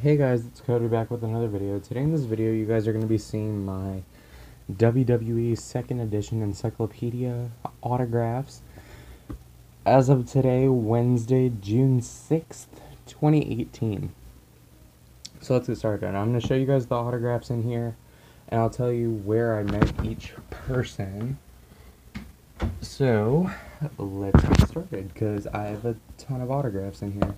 Hey guys, it's Cody back with another video. Today in this video you guys are going to be seeing my WWE 2nd edition Encyclopedia autographs as of today, Wednesday, June 6th, 2018. So let's get started. I'm going to show you guys the autographs in here and I'll tell you where I met each person. So let's get started because I have a ton of autographs in here.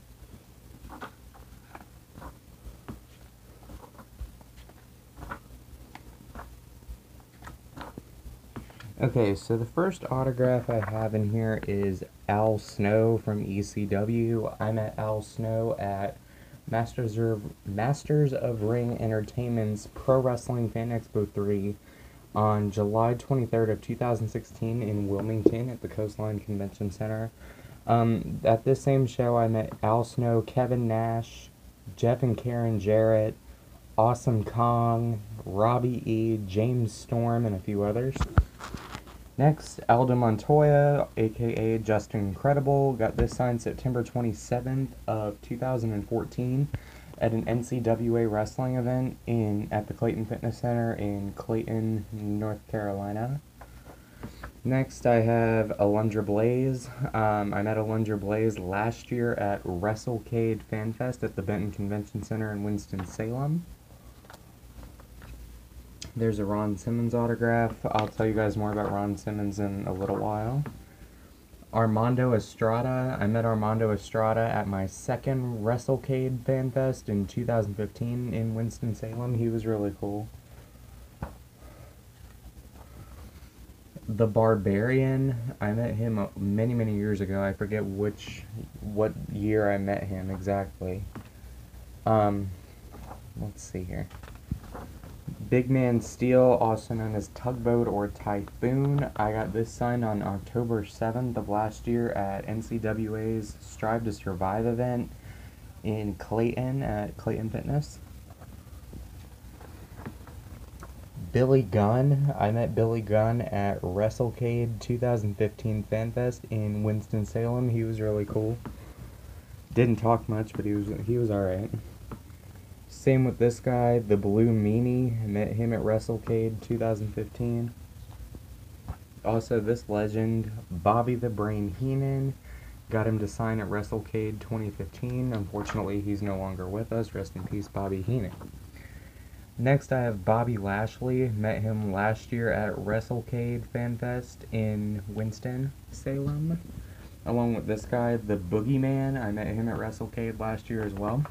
Okay, so the first autograph I have in here is Al Snow from ECW. I met Al Snow at Masters of Ring Entertainment's Pro Wrestling Fan Expo 3 on July 23rd of 2016 in Wilmington at the Coastline Convention Center. At this same show, I met Al Snow, Kevin Nash, Jeff and Karen Jarrett, Awesome Kong, Robbie E., James Storm, and a few others. Next, Aldo Montoya, aka Justin Incredible, got this signed September 27th of 2014 at an NCWA wrestling event at the Clayton Fitness Center in Clayton, North Carolina. Next, I have Alundra Blaze. I met Alundra Blaze last year at WrestleCade Fan Fest at the Benton Convention Center in Winston-Salem. There's a Ron Simmons autograph. I'll tell you guys more about Ron Simmons in a little while. Armando Estrada. I met Armando Estrada at my second WrestleCade Fan Fest in 2015 in Winston-Salem. He was really cool. The Barbarian. I met him many, many years ago. I forget what year I met him exactly. Let's see here. Big Man Steel, also known as Tugboat or Typhoon. I got this signed on October 7th of last year at NCWA's Strive to Survive event in Clayton at Clayton Fitness. Billy Gunn. I met Billy Gunn at WrestleCade 2015 Fan Fest in Winston-Salem. He was really cool. Didn't talk much, but he was alright. Same with this guy, the Blue Meanie. I met him at WrestleCade 2015. Also, this legend, Bobby the Brain Heenan, got him to sign at WrestleCade 2015. Unfortunately, he's no longer with us. Rest in peace, Bobby Heenan. Next, I have Bobby Lashley. Met him last year at WrestleCade Fan Fest in Winston-Salem. Along with this guy, the Boogeyman. I met him at WrestleCade last year as well.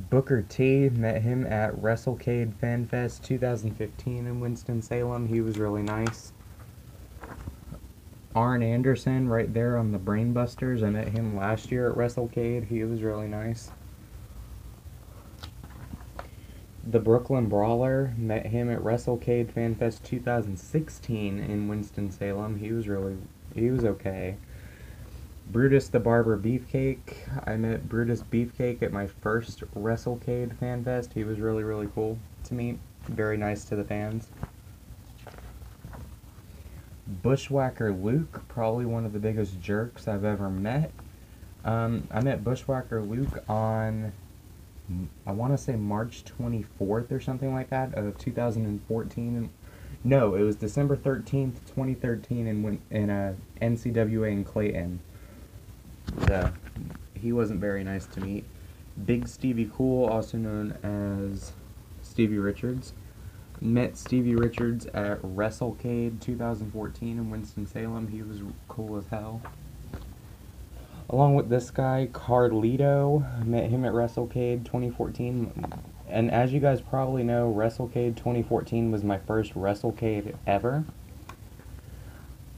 Booker T, met him at WrestleCade Fan Fest 2015 in Winston-Salem. He was really nice. Arn Anderson, right there on the Brainbusters. I met him last year at WrestleCade. He was really nice. The Brooklyn Brawler, met him at WrestleCade Fan Fest 2016 in Winston-Salem. He was okay. Brutus the Barber Beefcake. I met Brutus Beefcake at my first WrestleCade Fan Fest. He was really, really cool to meet. Very nice to the fans. Bushwhacker Luke, probably one of the biggest jerks I've ever met. I met Bushwhacker Luke on, I want to say March 24th or something like that of 2014. No, it was December 13th, 2013 in NCWA in Clayton. So, he wasn't very nice to meet. Big Stevie Cool, also known as Stevie Richards. Met Stevie Richards at WrestleCade 2014 in Winston-Salem. He was cool as hell. Along with this guy, Carlito. Met him at WrestleCade 2014. And as you guys probably know, WrestleCade 2014 was my first WrestleCade ever.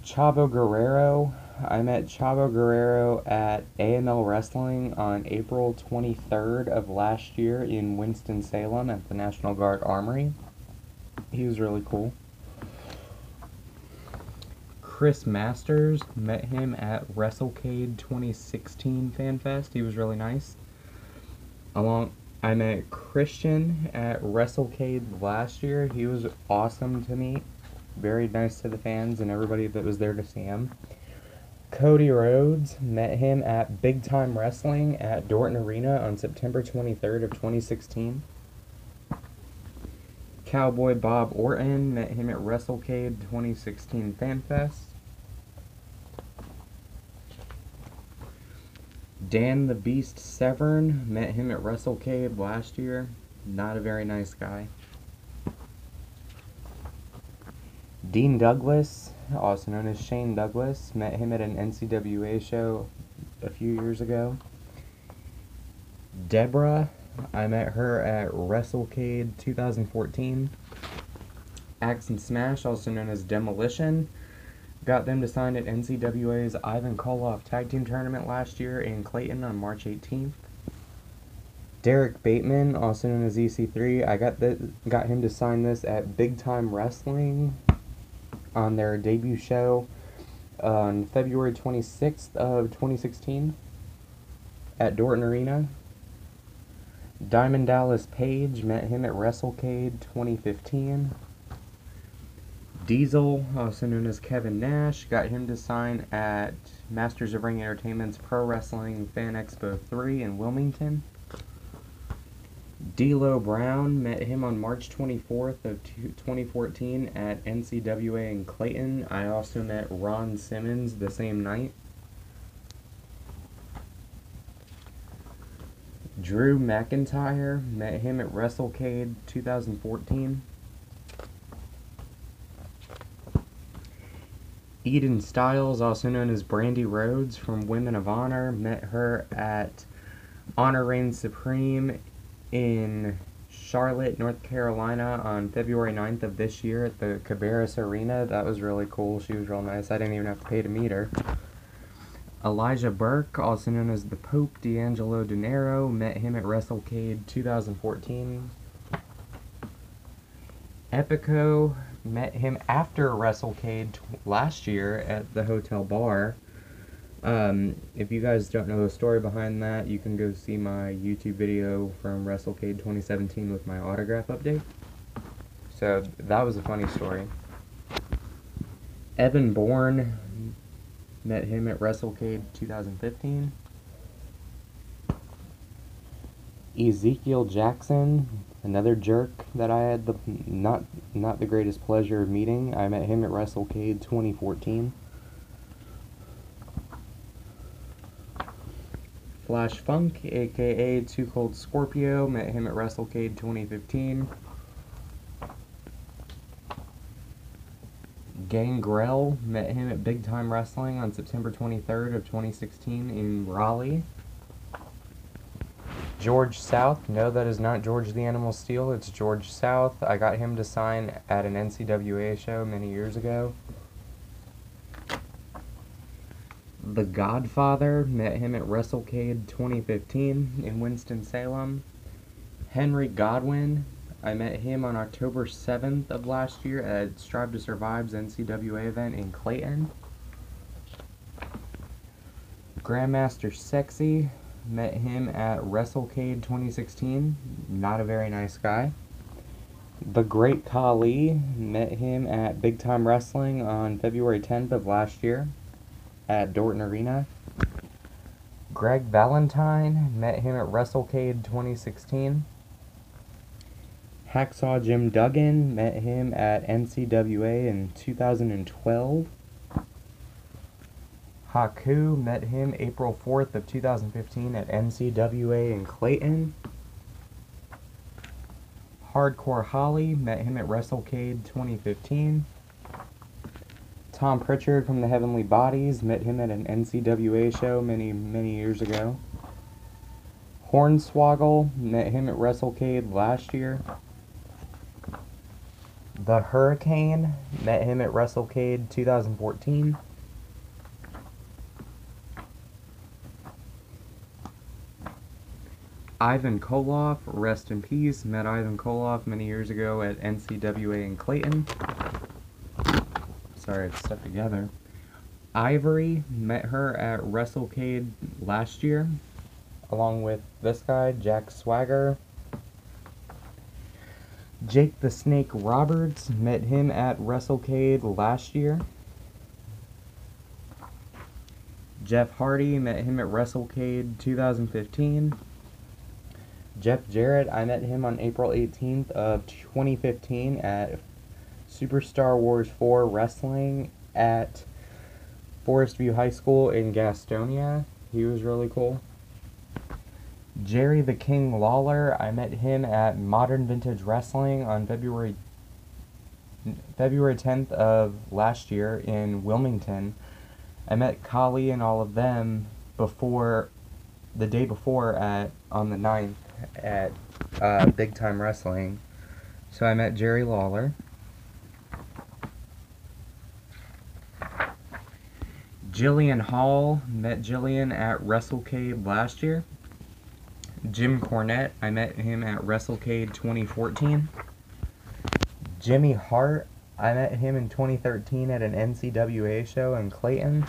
Chavo Guerrero. I met Chavo Guerrero at AML Wrestling on April 23rd of last year in Winston-Salem at the National Guard Armory. He was really cool. Chris Masters, met him at WrestleCade 2016 Fan Fest. He was really nice. I met Christian at WrestleCade last year. He was awesome to meet. Very nice to the fans and everybody that was there to see him. Cody Rhodes, met him at Big Time Wrestling at Dorton Arena on September 23rd of 2016. Cowboy Bob Orton, met him at WrestleCade 2016 FanFest. Dan the Beast Severn, met him at WrestleCade last year. Not a very nice guy. Dean Douglas, also known as Shane Douglas, met him at an NCWA show a few years ago. Deborah, I met her at WrestleCade 2014. Axe and Smash, also known as Demolition, got them to sign at NCWA's Ivan Koloff Tag Team Tournament last year in Clayton on March 18th. Derek Bateman, also known as EC3, I got him to sign this at Big Time Wrestling on their debut show on February 26th of 2016 at Dorton Arena. Diamond Dallas Page, met him at WrestleCade 2015. Diesel, also known as Kevin Nash, got him to sign at Masters of Ring Entertainment's Pro Wrestling Fan Expo 3 in Wilmington. D'Lo Brown, met him on March 24th of 2014 at NCWA in Clayton. I also met Ron Simmons the same night. Drew McIntyre, met him at WrestleCade 2014. Eden Styles, also known as Brandy Rhodes from Women of Honor, met her at Honor Reigns Supreme in Charlotte, North Carolina on February 9th of this year at the Cabarrus Arena. That was really cool. She was real nice. I didn't even have to pay to meet her. Elijah Burke, also known as the Pope D'Angelo Dinero, met him at WrestleCade 2014. Epico, met him after WrestleCade last year at the Hotel Bar. If you guys don't know the story behind that, you can go see my YouTube video from WrestleCade 2017 with my autograph update. So that was a funny story. Evan Bourne, met him at WrestleCade 2015. Ezekiel Jackson, another jerk that I had the not the greatest pleasure of meeting. I met him at WrestleCade 2014. Flash Funk, aka Too Cold Scorpio, met him at WrestleCade 2015. Gangrel, met him at Big Time Wrestling on September 23rd of 2016 in Raleigh. George South, no, that is not George the Animal Steel, it's George South. I got him to sign at an NCWA show many years ago. The Godfather, met him at WrestleCade 2015 in Winston-Salem. Henry Godwin, I met him on October 7th of last year at Strive to Survive's NCWA event in Clayton. Grandmaster Sexy, met him at WrestleCade 2016. Not a very nice guy. The Great Khali, met him at Big Time Wrestling on February 10th of last year at Dorton Arena. Greg Valentine, met him at WrestleCade 2016. Hacksaw Jim Duggan, met him at NCWA in 2012. Haku, met him April 4th of 2015 at NCWA in Clayton. Hardcore Holly, met him at WrestleCade 2015. Tom Pritchard from the Heavenly Bodies, met him at an NCWA show many years ago. Hornswoggle, met him at WrestleCade last year. The Hurricane, met him at WrestleCade 2014. Ivan Koloff, rest in peace, met Ivan Koloff many years ago at NCWA in Clayton. Sorry, it's stuck together. Ivory, met her at WrestleCade last year, along with this guy, Jack Swagger. Jake the Snake Roberts, met him at WrestleCade last year. Jeff Hardy, met him at WrestleCade 2015. Jeff Jarrett, I met him on April 18th of 2015 at Super Star Wars 4 Wrestling at Forest View High School in Gastonia. He was really cool. Jerry the King Lawler, I met him at Modern Vintage Wrestling on February 10th of last year in Wilmington. I met Kali and all of them the day before on the 9th at Big Time Wrestling. So I met Jerry Lawler. Jillian Hall, met Jillian at WrestleCade last year. Jim Cornette, I met him at WrestleCade 2014. Jimmy Hart, I met him in 2013 at an NCWA show in Clayton.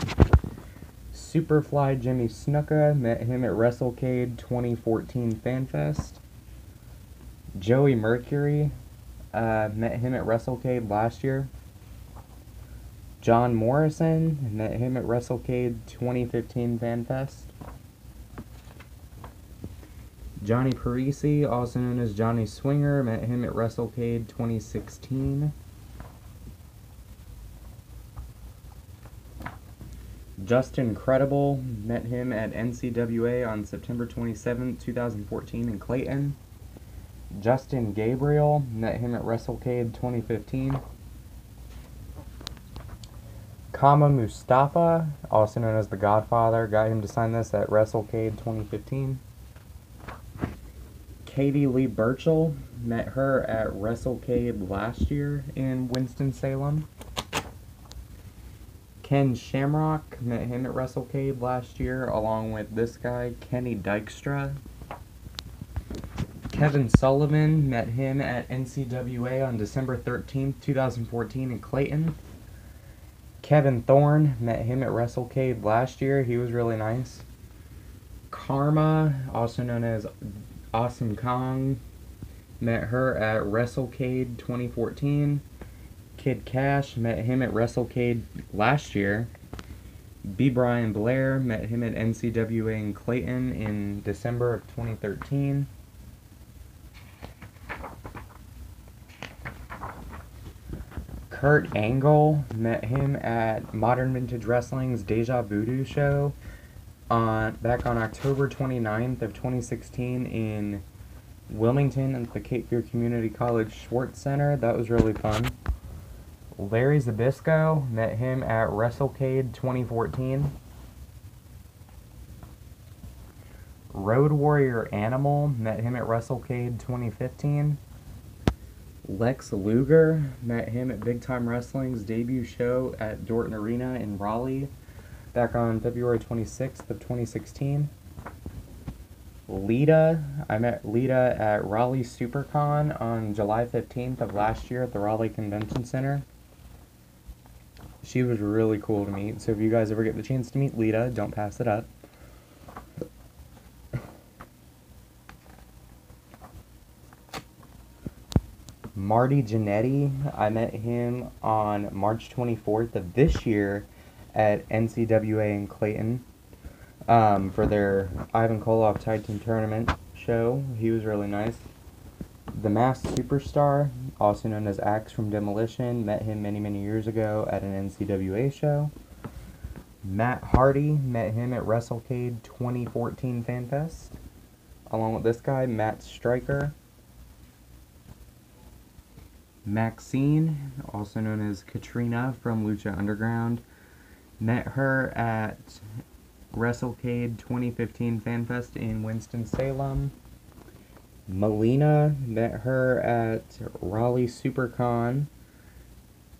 Superfly Jimmy Snuka, met him at WrestleCade 2014 FanFest. Joey Mercury, met him at WrestleCade last year. John Morrison, met him at WrestleCade 2015 FanFest. Johnny Parisi, also known as Johnny Swinger, met him at WrestleCade 2016. Justin Credible, met him at NCWA on September 27, 2014 in Clayton. Justin Gabriel, met him at WrestleCade 2015. Kama Mustafa, also known as The Godfather, got him to sign this at WrestleCade 2015. Katie Lee Burchell, met her at WrestleCade last year in Winston-Salem. Ken Shamrock, met him at WrestleCade last year, along with this guy, Kenny Dykstra. Kevin Sullivan, met him at NCWA on December 13th, 2014 in Clayton. Kevin Thorne, met him at WrestleCade last year. He was really nice. Karma, also known as Awesome Kong, met her at WrestleCade 2014. Kid Cash, met him at WrestleCade last year. B. Brian Blair, met him at NCWA in Clayton in December of 2013. Kurt Angle, met him at Modern Vintage Wrestling's Deja Voodoo show back on October 29th of 2016 in Wilmington at the Cape Fear Community College Schwartz Center. That was really fun. Larry Zbyszko, met him at WrestleCade 2014. Road Warrior Animal, met him at WrestleCade 2015. Lex Luger, met him at Big Time Wrestling's debut show at Dorton Arena in Raleigh back on February 26th of 2016. Lita, I met Lita at Raleigh SuperCon on July 15th of last year at the Raleigh Convention Center. She was really cool to meet, so if you guys ever get the chance to meet Lita, don't pass it up. Marty Jannetty, I met him on March 24th of this year at NCWA in Clayton for their Ivan Koloff Tag Team Tournament show. He was really nice. The Masked Superstar, also known as Axe from Demolition, met him many, many years ago at an NCWA show. Matt Hardy, met him at WrestleCade 2014 FanFest, along with this guy, Matt Stryker. Maxine, also known as Katrina from Lucha Underground, met her at WrestleCade 2015 FanFest in Winston-Salem. Melina, met her at Raleigh SuperCon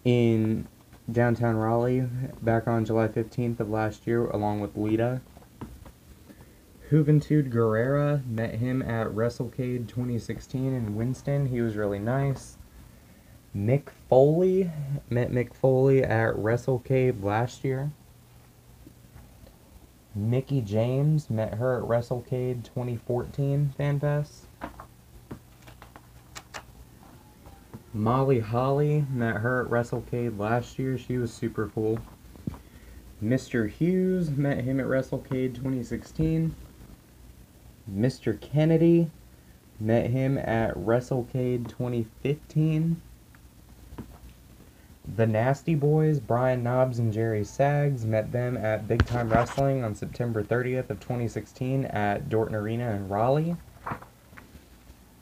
in downtown Raleigh back on July 15th of last year, along with Lita. Juventud Guerrera, met him at WrestleCade 2016 in Winston. He was really nice. Mick Foley, met Mick Foley at WrestleCade last year. Mickey James, met her at WrestleCade 2014 FanFest. Molly Holly, met her at WrestleCade last year. She was super cool. Mr. Hughes, met him at WrestleCade 2016. Mr. Kennedy, met him at WrestleCade 2015. The Nasty Boys, Brian Knobbs and Jerry Saggs, met them at Big Time Wrestling on September 30th of 2016 at Dorton Arena in Raleigh.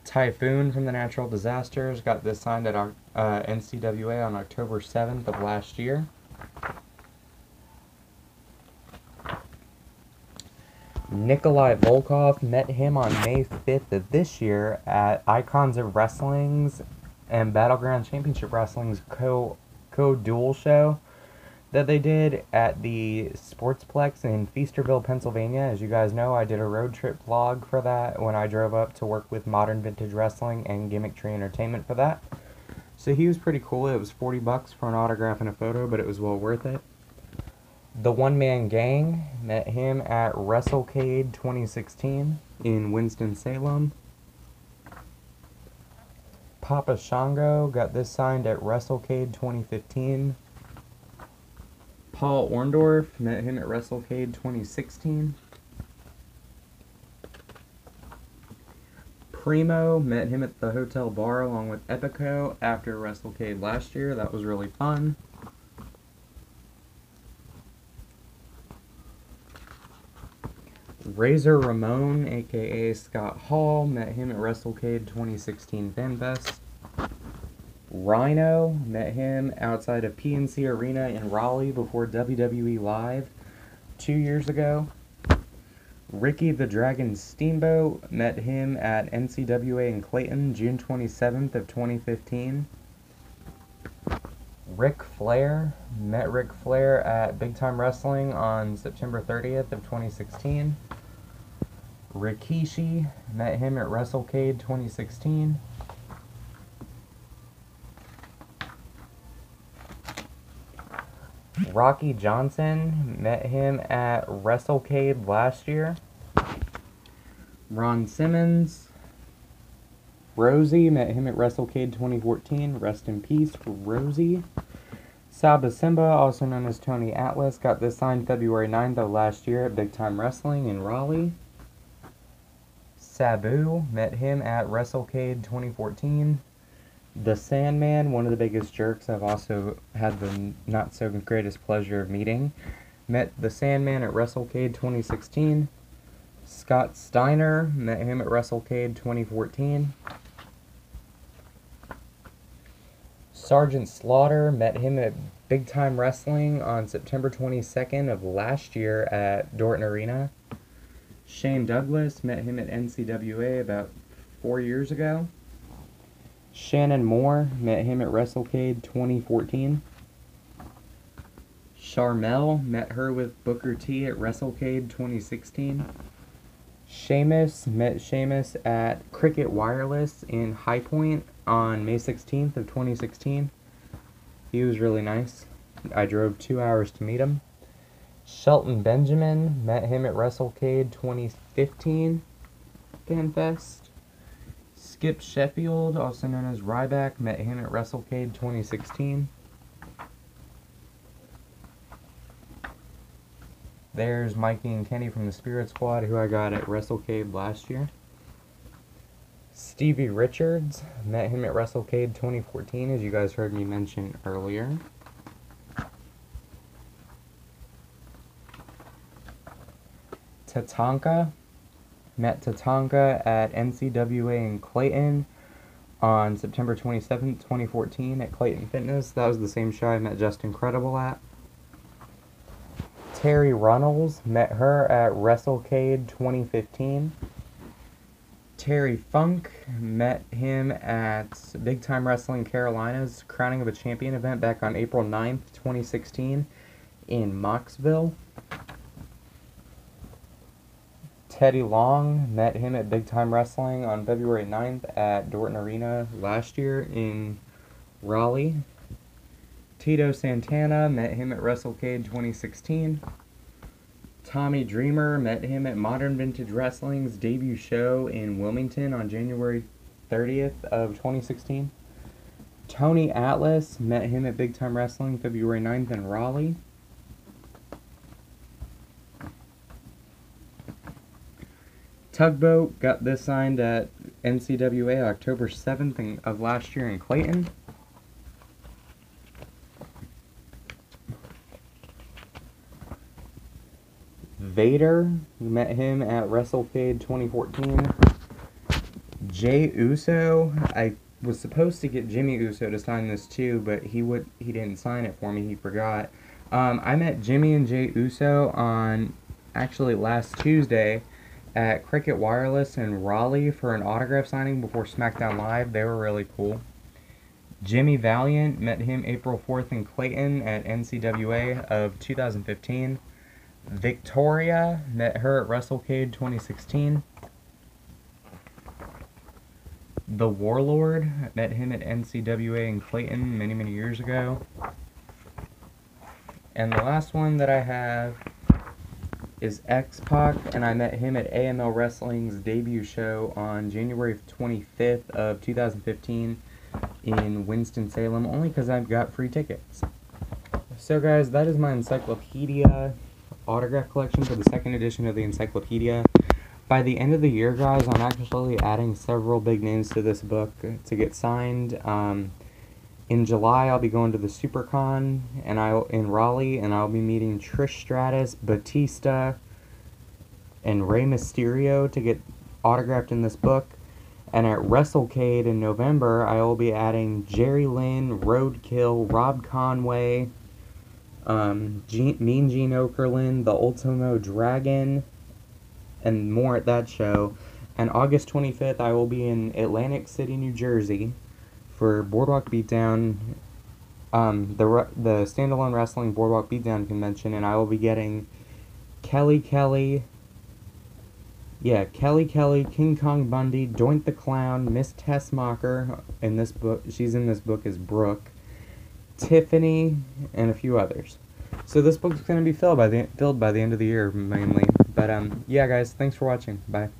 Typhoon from the Natural Disasters got this signed at NCWA on October 7th of last year. Nikolai Volkov, met him on May 5th of this year at Icons of Wrestling's and Battleground Championship Wrestling's co-dual show that they did at the Sportsplex in Feasterville, Pennsylvania. As you guys know, I did a road trip vlog for that when I drove up to work with Modern Vintage Wrestling and Gimmick Tree Entertainment for that. So he was pretty cool. It was $40 for an autograph and a photo, but it was well worth it. The One Man Gang, met him at WrestleCade 2016 in Winston-Salem. Papa Shango got this signed at WrestleCade 2015. Paul Orndorff, met him at WrestleCade 2016. Primo, met him at the Hotel Bar along with Epico after WrestleCade last year. That was really fun. Razor Ramon, aka Scott Hall, met him at WrestleCade 2016 FanFest. Rhino, met him outside of PNC Arena in Raleigh before WWE Live 2 years ago. Ricky the Dragon Steamboat, met him at NCWA in Clayton June 27th of 2015. Ric Flair, met Ric Flair at Big Time Wrestling on September 30th of 2016. Rikishi, met him at WrestleCade 2016. Rocky Johnson, met him at WrestleCade last year. Ron Simmons. Rosie, met him at WrestleCade 2014. Rest in peace for Rosie. Saba Simba, also known as Tony Atlas, got this signed February 9th of last year at Big Time Wrestling in Raleigh. Sabu, met him at WrestleCade 2014. The Sandman, one of the biggest jerks I've also had the not so greatest pleasure of meeting, met the Sandman at WrestleCade 2016. Scott Steiner, met him at WrestleCade 2014. Sergeant Slaughter, met him at Big Time Wrestling on September 22nd of last year at Dorton Arena. Shane Douglas, met him at NCWA about 4 years ago. Shannon Moore, met him at WrestleCade 2014. Charmel, met her with Booker T at WrestleCade 2016. Sheamus, met Sheamus at Cricket Wireless in High Point on May 16th of 2016. He was really nice. I drove 2 hours to meet him. Shelton Benjamin, met him at WrestleCade 2015 FanFest. Skip Sheffield, also known as Ryback, met him at WrestleCade 2016. There's Mikey and Kenny from the Spirit Squad, who I got at WrestleCade last year. Stevie Richards, met him at WrestleCade 2014, as you guys heard me mention earlier. Tatanka, met Tatanka at NCWA in Clayton on September 27th, 2014 at Clayton Fitness. That was the same show I met Justin Credible at. Terry Runnels, met her at WrestleCade 2015. Terry Funk, met him at Big Time Wrestling Carolina's Crowning of a Champion event back on April 9th, 2016 in Moxville. Teddy Long, met him at Big Time Wrestling on February 9th at Dorton Arena last year in Raleigh. Tito Santana, met him at WrestleCade 2016. Tommy Dreamer, met him at Modern Vintage Wrestling's debut show in Wilmington on January 30th of 2016. Tony Atlas, met him at Big Time Wrestling February 9th in Raleigh. Tugboat, got this signed at NCWA October 7th of last year in Clayton. Vader, we met him at WrestleCade 2014. Jey Uso, I was supposed to get Jimmy Uso to sign this too, but he didn't sign it for me, he forgot. I met Jimmy and Jey Uso on, actually last Tuesday, at Cricket Wireless in Raleigh for an autograph signing before SmackDown Live. They were really cool. Jimmy Valiant, met him April 4th in Clayton at NCWA of 2015. Victoria, met her at WrestleCade 2016. The Warlord, met him at NCWA in Clayton many, many years ago. And the last one that I have is X-Pac, and I met him at AML Wrestling's debut show on January 25th of 2015 in Winston-Salem, only because I've got free tickets. So guys, that is my Encyclopedia autograph collection for the second edition of the Encyclopedia. By the end of the year, guys, I'm actually adding several big names to this book to get signed. In July, I'll be going to the SuperCon in Raleigh, and I'll be meeting Trish Stratus, Batista, and Rey Mysterio to get autographed in this book. And at WrestleCade in November, I will be adding Jerry Lynn, Roadkill, Rob Conway, Mean Gene Okerlund, the Ultimo Dragon, and more at that show. And August 25th, I will be in Atlantic City, New Jersey for Boardwalk Beatdown, the standalone wrestling Boardwalk Beatdown convention, and I will be getting Kelly Kelly, King Kong Bundy, Doink the Clown, Miss Tessmacher in this book. She's in this book as Brooke, Tiffany, and a few others. So this book's going to be filled by the end of the year mainly. But yeah, guys, thanks for watching. Bye.